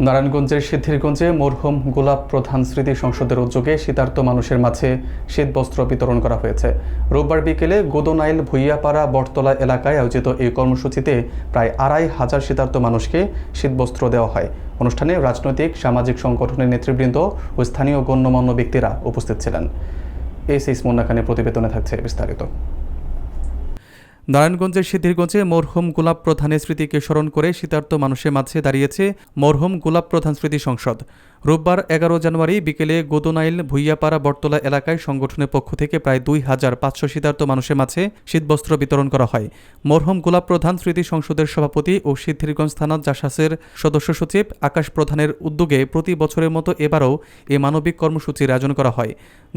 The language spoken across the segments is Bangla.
নারায়ণগঞ্জের সিদ্ধিরগঞ্জে মরহুম গোলাপ প্রধান স্মৃতি সংসদের উদ্যোগে শীতার্ত মানুষের মাঝে শীতবস্ত্র বিতরণ করা হয়েছে। রোববার বিকেলে গোদনাইল ভুইয়াপাড়া বটতলা এলাকায় আয়োজিত এই কর্মসূচিতে প্রায় ২৫০০ শীতার্ত মানুষকে শীতবস্ত্র দেওয়া হয়। অনুষ্ঠানে রাজনৈতিক সামাজিক সংগঠনের নেতৃবৃন্দ ও স্থানীয় গণ্যমান্য ব্যক্তিরা উপস্থিত ছিলেন। ইসমুন্না খানের প্রতিবেদনে থাকছে বিস্তারিত। নারায়ণগঞ্জের সিদ্ধিরগঞ্জে মরহুম গোলাপ প্রধানের স্মৃতিকে স্মরণ করে শীতার্ত মানুষের মাঝে দাঁড়িয়েছে মরহুম গোলাপ প্রধান স্মৃতি সংসদ। রোববার ১১ জানুয়ারি বিকেলে গোদনাইল ভুইয়াপাড়া বটতলা এলাকায় সংগঠনের পক্ষ থেকে প্রায় ২৫০০ শীতার্ত মানুষের মাঝে শীতবস্ত্র বিতরণ করা হয়। মরহুম গোলাপ প্রধান স্মৃতি সংসদের সভাপতি ও সিদ্ধিরগঞ্জ থানা জাসাসের সদস্য সচিব আকাশ প্রধানের উদ্যোগে প্রতি বছরের মতো এবারও এ মানবিক কর্মসূচির আয়োজন করা হয়।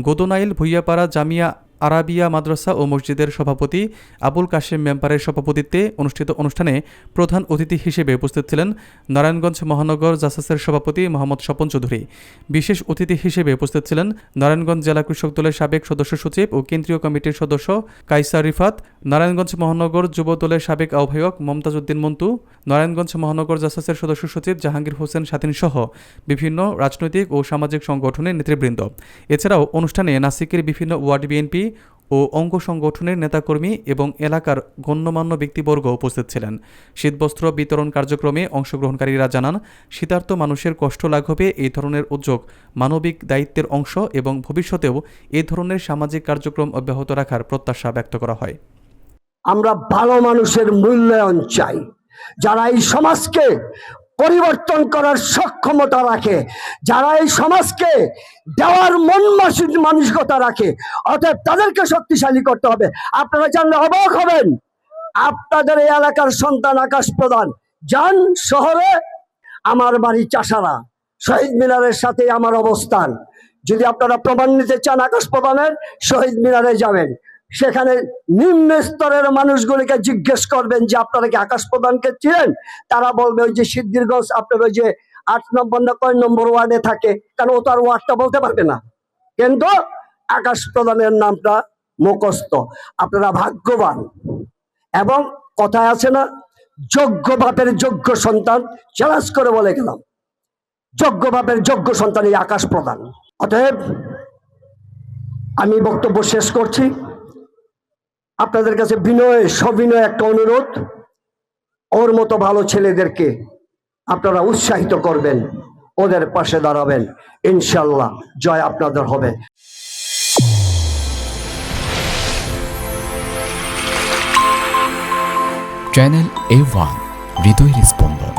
গোদনাইল ভুইয়াপাড়া জামিয়া আরাবিয়া মাদ্রাসা ও মসজিদের সভাপতি আবুল কাশেম মেম্বারের সভাপতিত্বে অনুষ্ঠিত অনুষ্ঠানে প্রধান অতিথি হিসেবে উপস্থিত ছিলেন নারায়ণগঞ্জ মহানগর জাসাসের সভাপতি মোহাম্মদ স্বপন চৌধুরী। বিশেষ অতিথি হিসেবে উপস্থিত ছিলেন নারায়ণগঞ্জ জেলা কৃষক দলের সাবেক সদস্য সচিব ও কেন্দ্রীয় কমিটির সদস্য কাইসার রিফাত, নারায়ণগঞ্জ মহানগর যুব দলের সাবেক আহ্বায়ক মমতাজ উদ্দিন মন্টু, নারায়ণগঞ্জ মহানগর জাসাসের সদস্য সচিব জাহাঙ্গীর হোসেন স্বাধীন সহ বিভিন্ন রাজনৈতিক ও সামাজিক সংগঠনের নেতৃবৃন্দ। এছাড়াও অনুষ্ঠানে নাসিকের বিভিন্ন ওয়ার্ড বিএনপি ও অঙ্গ সংগঠনের নেতাকর্মী এবং এলাকার গণ্যমান্য ব্যক্তিবর্গ উপস্থিত ছিলেন। শীতবস্ত্র বিতরণ কার্যক্রমে অংশগ্রহণকারীরা জানান, শীতার্ত মানুষের কষ্ট লাঘবে এই ধরনের উদ্যোগ মানবিক দায়িত্বের অংশ এবং ভবিষ্যতেও এই ধরনের সামাজিক কার্যক্রম অব্যাহত রাখার প্রত্যাশা ব্যক্ত করা হয়। আমরা ভালো মানুষের মূল্যায়ন চাই, যারা এই সমাজকে পরিবর্তন করার সক্ষমতা রাখে, যারা এই সমাজকে দেওয়ার মন মানসিকতা রাখে, অতএব তাদেরকে শক্তিশালী করতে হবে। আপনারা জানলে অবাক হবেন, আপনাদের এই এলাকার সন্তান আকাশ প্রধান যান শহরে, আমার বাড়ি চাষারা, শহীদ মিনারের সাথে আমার অবস্থান। যদি আপনারা প্রমাণ নিতে চান আকাশ প্রধানের, শহীদ মিনারে যাবেন, সেখানে নিম্ন স্তরের মানুষগুলিকে জিজ্ঞেস করবেন যে আপনারা কি আকাশ প্রধানকে চিনেন? তারা বলবে ওই যে সিদ্ধিরগঞ্জ আপনার ওই যে ৮ নম্বর না কয় নম্বর ওয়ার্ডে থাকে, কারণ ও তার ওয়ার্ডটা বলতে পারবে না, কিন্তু আকাশ প্রধানের নামটা মুখস্থ। আপনারা ভাগ্যবান। এবং কথায় আছে না, যোগ্য বাপের যোগ্য সন্তান, চ্যালেঞ্জ করে বলে গেলাম, যোগ্য বাপের যোগ্য সন্তান এই আকাশ প্রধান। অতএব আমি বক্তব্য শেষ করছি। আপনাদের কাছে সবিনয় একটা অনুরোধ, ওর মতো ভালো ছেলেদেরকে আপনারা উৎসাহিত করবেন, ওদের পাশে দাঁড়াবেন, ইনশাল্লাহ জয় আপনাদের হবে। চ্যানেল A1 হৃদয়ের স্পন্দন।